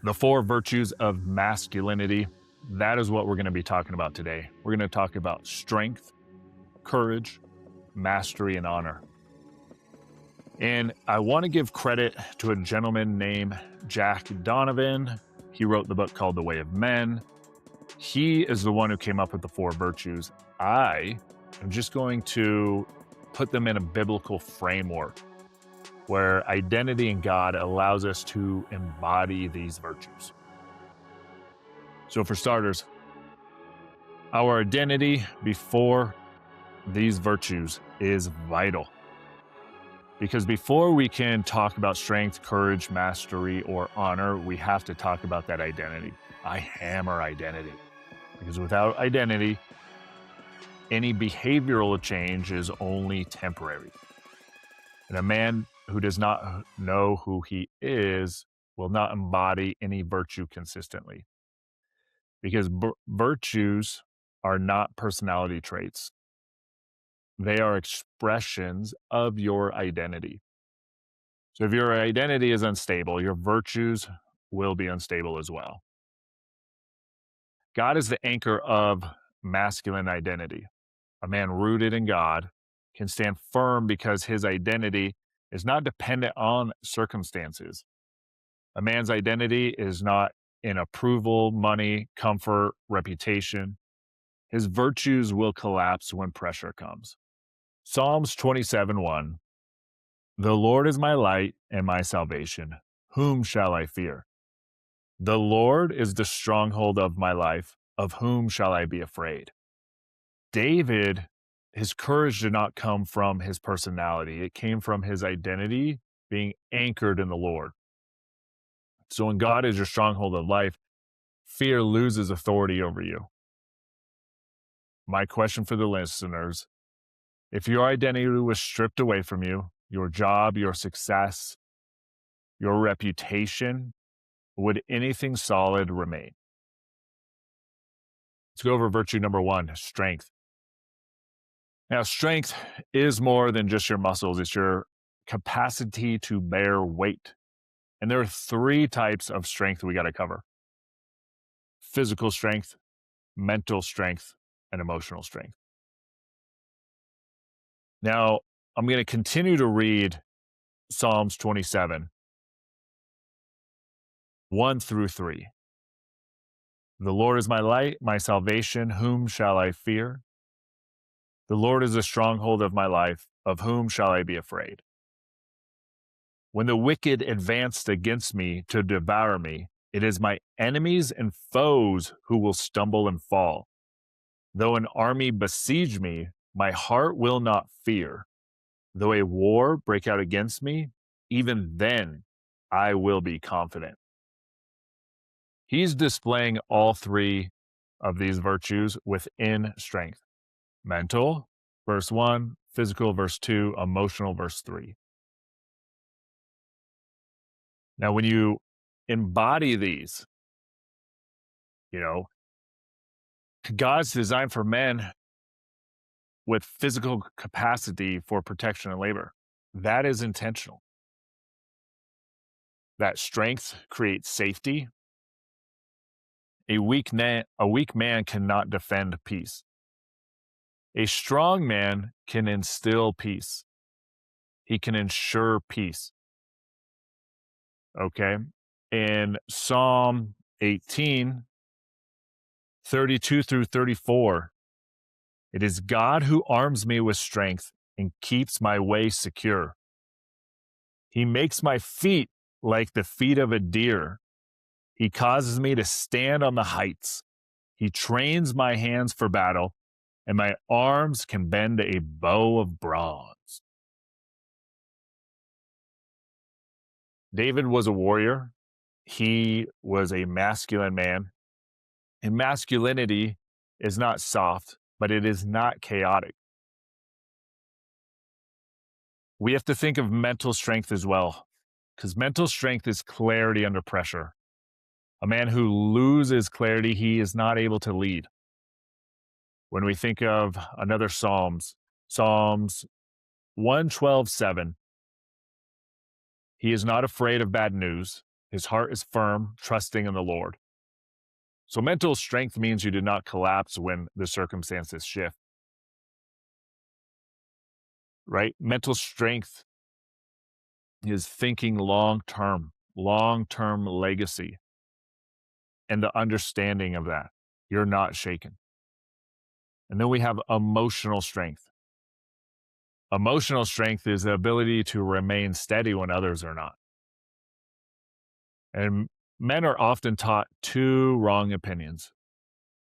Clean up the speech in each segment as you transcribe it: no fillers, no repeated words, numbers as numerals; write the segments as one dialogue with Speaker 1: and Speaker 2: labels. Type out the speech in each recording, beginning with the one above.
Speaker 1: The four virtues of masculinity. That is what we're going to be talking about today. We're going to talk about strength, courage, mastery, and honor. And I want to give credit to a gentleman named Jack Donovan. He wrote the book called The Way of Men. He is the one who came up with the four virtues. I am just going to put them in a biblical framework where identity in God allows us to embody these virtues. So for starters, our identity before these virtues is vital. Because before we can talk about strength, courage, mastery, or honor, we have to talk about that identity. I hammer identity. Because without identity, any behavioral change is only temporary. And a man who does not know who he is will not embody any virtue consistently. Because virtues are not personality traits. They are expressions of your identity. So if your identity is unstable, your virtues will be unstable as well. God is the anchor of masculine identity. A man rooted in God can stand firm because his identity is not dependent on circumstances. A man's identity is not in approval, money, comfort, reputation. His virtues will collapse when pressure comes. Psalms 27:1. The Lord is my light and my salvation. Whom shall I fear? The Lord is the stronghold of my life. Of whom shall I be afraid? David, his courage did not come from his personality. It came from his identity being anchored in the Lord. So when God is your stronghold of life, fear loses authority over you. My question for the listeners, if your identity was stripped away from you, your job, your success, your reputation, would anything solid remain? Let's go over virtue number one, strength. Now, strength is more than just your muscles. It's your capacity to bear weight. And there are three types of strength we got to cover: physical strength, mental strength, and emotional strength. Now, I'm going to continue to read Psalms 27, 1-3. The Lord is my light, my salvation. Whom shall I fear? The Lord is the stronghold of my life. Of whom shall I be afraid? When the wicked advanced against me to devour me, it is my enemies and foes who will stumble and fall. Though an army besiege me, my heart will not fear. Though a war break out against me, even then I will be confident. He's displaying all three of these virtues within strength: mental, verse 1, physical, verse 2, emotional, verse 3. Now, when you embody these, God's designed for men with physical capacity for protection and labor. That is intentional. That strength creates safety. A weak man cannot defend peace. A strong man can instill peace. He can ensure peace. Okay? In Psalm 18, 32-34, it is God who arms me with strength and keeps my way secure. He makes my feet like the feet of a deer. He causes me to stand on the heights. He trains my hands for battle, and my arms can bend a bow of bronze. David was a warrior. He was a masculine man. And masculinity is not soft, but it is not chaotic. We have to think of mental strength as well, because mental strength is clarity under pressure. A man who loses clarity, he is not able to lead. When we think of another Psalms 112:7, he is not afraid of bad news. His heart is firm, trusting in the Lord. So mental strength means you did not collapse when the circumstances shift, right? Mental strength is thinking long-term legacy, and the understanding of that. You're not shaken. And then we have emotional strength. Emotional strength is the ability to remain steady when others are not. And men are often taught two wrong opinions: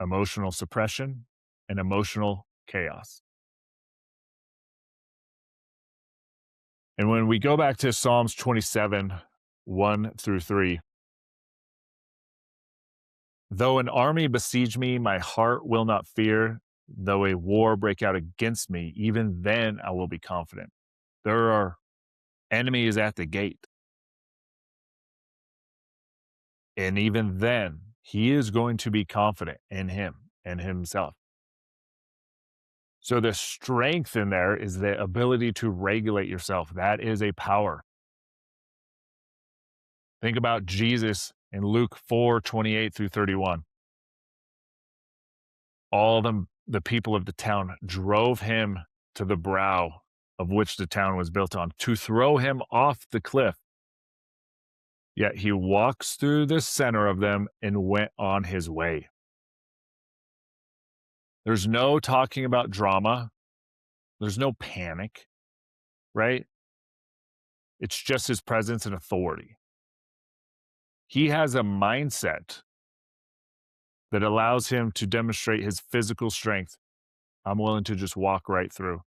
Speaker 1: emotional suppression and emotional chaos. And when we go back to Psalms 27, 1-3, though an army besiege me, my heart will not fear. Though a war break out against me, even then I will be confident. There are enemies at the gate. And even then, he is going to be confident in him and himself. So the strength in there is the ability to regulate yourself. That is a power. Think about Jesus in Luke 4:28-31. All the people of the town drove him to the brow of which the town was built on to throw him off the cliff. Yet he walks through the center of them and went on his way. There's no talking about drama. There's no panic, right? It's just his presence and authority. He has a mindset that allows him to demonstrate his physical strength. I'm willing to just walk right through.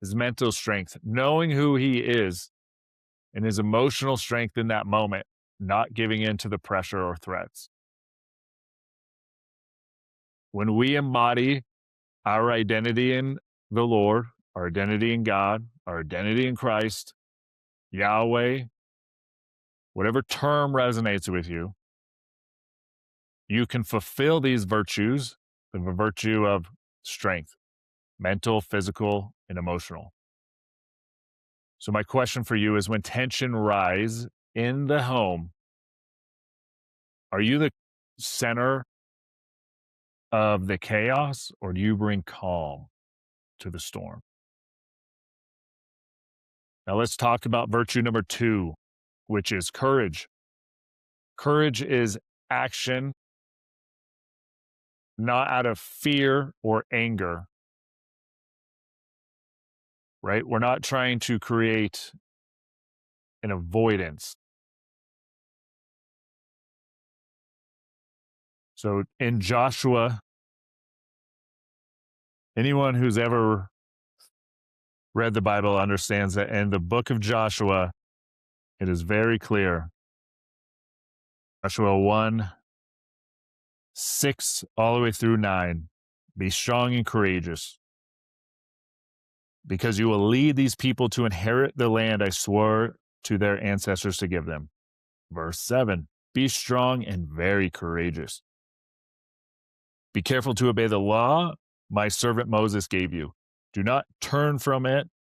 Speaker 1: His mental strength, knowing who he is, and his emotional strength in that moment, not giving in to the pressure or threats. When we embody our identity in the Lord, our identity in God, our identity in Christ, Yahweh, whatever term resonates with you, you can fulfill these virtues, the virtue of strength, mental, physical, and emotional. So my question for you is, when tension rise in the home, are you the center of the chaos, or do you bring calm to the storm? Now let's talk about virtue number 2, which is courage. Courage is action, not out of fear or anger, right? We're not trying to create an avoidance. So in Joshua, anyone who's ever read the Bible understands that in the book of Joshua, it is very clear. Joshua 1:6 all the way through 9. Be strong and courageous, because you will lead these people to inherit the land I swore to their ancestors to give them. Verse 7. Be strong and very courageous. Be careful to obey the law my servant Moses gave you. Do not turn from it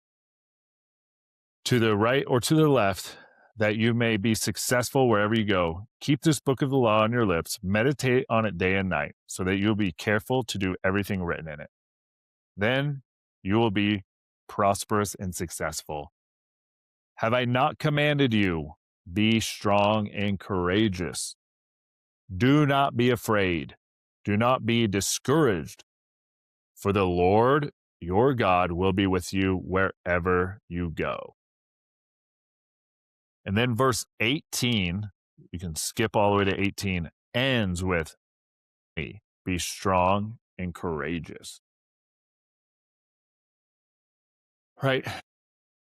Speaker 1: to the right or to the left, that you may be successful wherever you go. Keep this book of the law on your lips. Meditate on it day and night, so that you'll be careful to do everything written in it. Then you will be prosperous and successful. Have I not commanded you? Be strong and courageous. Do not be afraid. Do not be discouraged, for the Lord your God will be with you wherever you go. And then verse 18, you can skip all the way to 18, ends with me. Be strong and courageous. Right?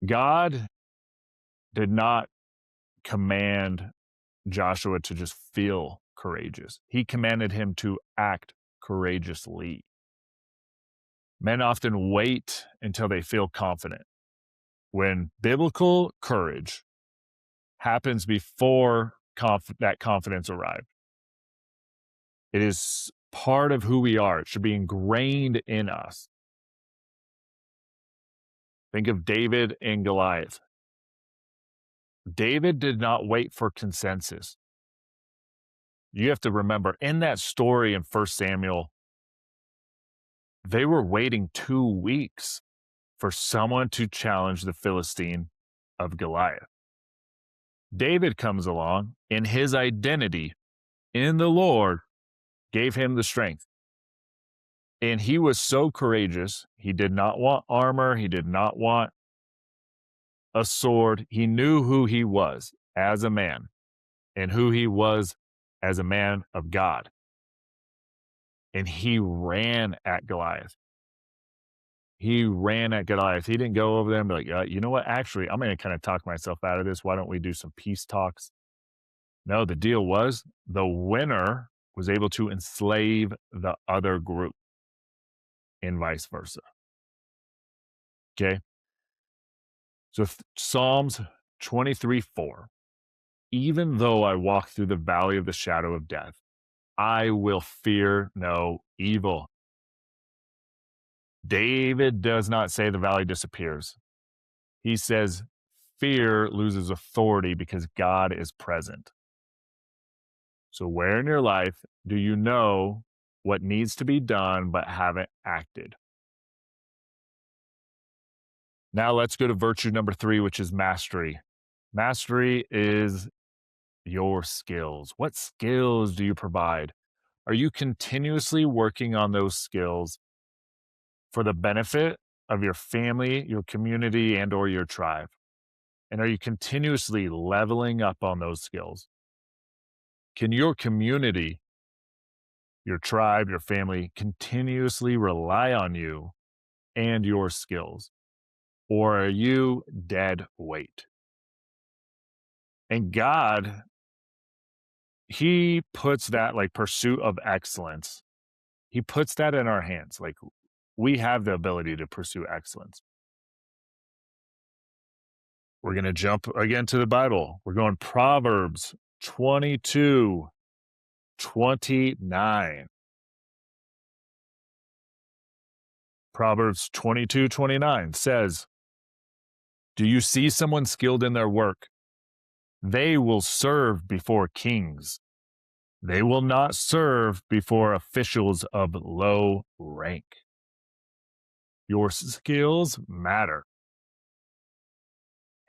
Speaker 1: God did not command Joshua to just feel courageous. He commanded him to act courageously. Men often wait until they feel confident, when biblical courage happens before that confidence arrived. It is part of who we are. It should be ingrained in us. Think of David and Goliath. David did not wait for consensus. You have to remember in that story in 1 Samuel, they were waiting 2 weeks for someone to challenge the Philistine of Goliath. David comes along, and his identity in the Lord gave him the strength. And he was so courageous. He did not want armor. He did not want a sword. He knew who he was as a man and who he was as a man of God. And he ran at Goliath. He ran at Goliath. He didn't go over there and be like, you know what? Actually, I'm going to kind of talk myself out of this. Why don't we do some peace talks? No, the deal was the winner was able to enslave the other group and vice versa. Okay. So Psalms 23:4. Even though I walk through the valley of the shadow of death, I will fear no evil. David does not say the valley disappears. He says fear loses authority because God is present. So where in your life do you know what needs to be done but haven't acted? Now let's go to virtue number 3, which is mastery. Mastery is your skills. What skills do you provide? Are you continuously working on those skills for the benefit of your family, your community, and or your tribe? And are you continuously leveling up on those skills? Can your community, your tribe, your family continuously rely on you and your skills? Or are you dead weight? And God, he puts that like pursuit of excellence. He puts that in our hands. Like we have the ability to pursue excellence. We're going to jump again to the Bible. We're going Proverbs 22:29. Proverbs 22:29 says, do you see someone skilled in their work? They will serve before kings. They will not serve before officials of low rank. Your skills matter,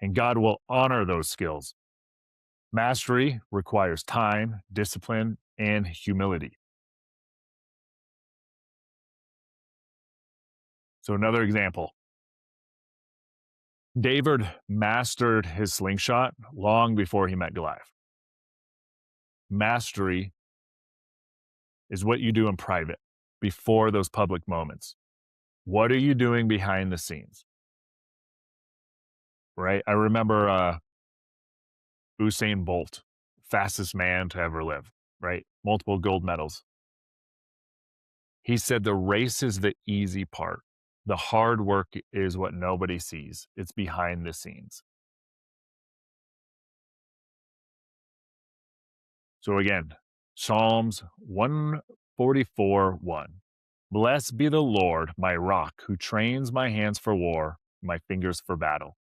Speaker 1: and God will honor those skills. Mastery requires time, discipline, and humility. So, another example, David mastered his slingshot long before he met Goliath. Mastery is what you do in private before those public moments. What are you doing behind the scenes? Right? I remember Usain Bolt, fastest man to ever live, right? Multiple gold medals. He said the race is the easy part. The hard work is what nobody sees. It's behind the scenes. So again, Psalms 144:1. Blessed be the Lord, my rock, who trains my hands for war, my fingers for battle.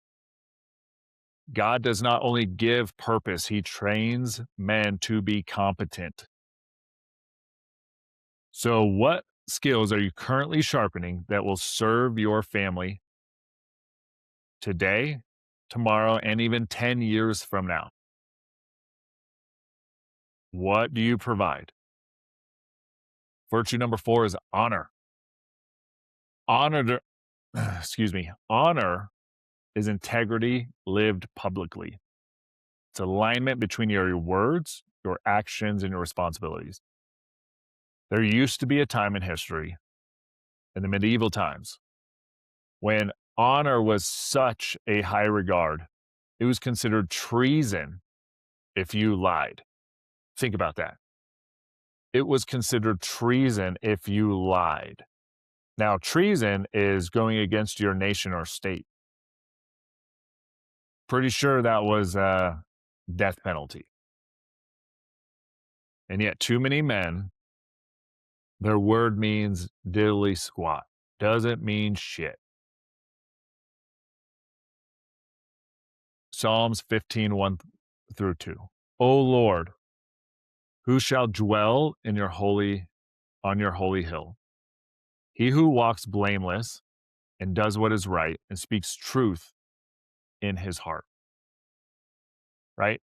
Speaker 1: God does not only give purpose, he trains men to be competent. So, what skills are you currently sharpening that will serve your family today, tomorrow, and even 10 years from now? What do you provide? Virtue number 4 is honor. Honor, honor is integrity lived publicly. It's alignment between your words, your actions, and your responsibilities. There used to be a time in history, in the medieval times, when honor was such a high regard, it was considered treason if you lied. Think about that. It was considered treason if you lied. Now, treason is going against your nation or state. Pretty sure that was a death penalty. And yet, too many men, their word means diddly squat, doesn't mean shit. Psalms 15:1 through 2. O Lord, Who shall dwell in your holy on your holy hill? He who walks blameless and does what is right and speaks truth in his heart, right?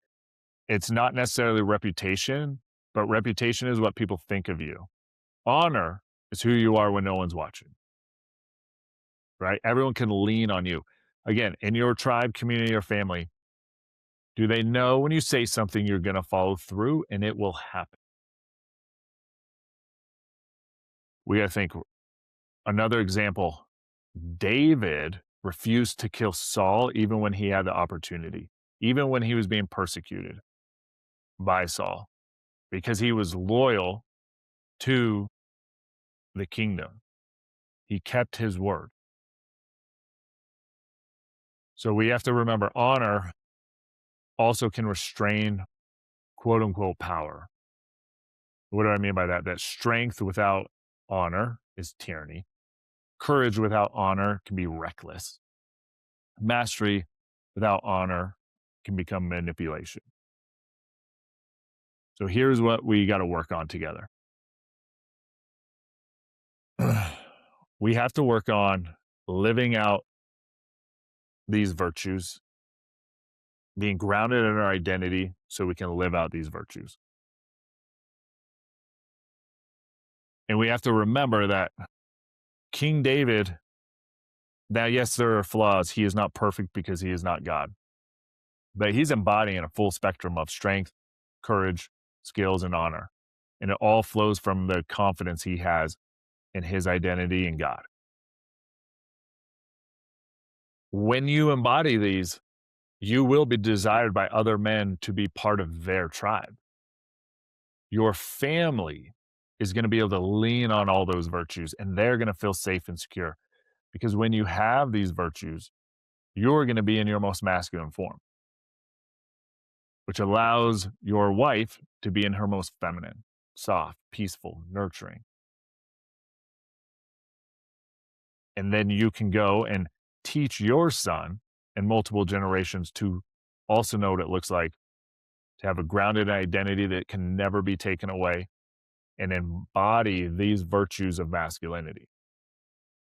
Speaker 1: It's not necessarily reputation, but reputation is what people think of you. Honor is who you are when no one's watching, right? Everyone can lean on you. Again, in your tribe, community, or family, do they know when you say something you're going to follow through and it will happen? We got to think another example. David refused to kill Saul even when he had the opportunity, even when he was being persecuted by Saul, because he was loyal to the kingdom. He kept his word. So we have to remember honor also can restrain quote unquote power. What do I mean by that? That strength without honor is tyranny. Courage without honor can be reckless. Mastery without honor can become manipulation. So here's what we got to work on together. We have to work on living out these virtues, being grounded in our identity so we can live out these virtues. And we have to remember that King David, now, yes, there are flaws. He is not perfect because he is not God, but he's embodying a full spectrum of strength, courage, skills, and honor. And it all flows from the confidence he has in his identity in God. When you embody these, you will be desired by other men to be part of their tribe. Your family is going to be able to lean on all those virtues and they're going to feel safe and secure. Because when you have these virtues, you're going to be in your most masculine form, which allows your wife to be in her most feminine, soft, peaceful, nurturing. And then you can go and teach your son and multiple generations to also know what it looks like to have a grounded identity that can never be taken away and embody these virtues of masculinity.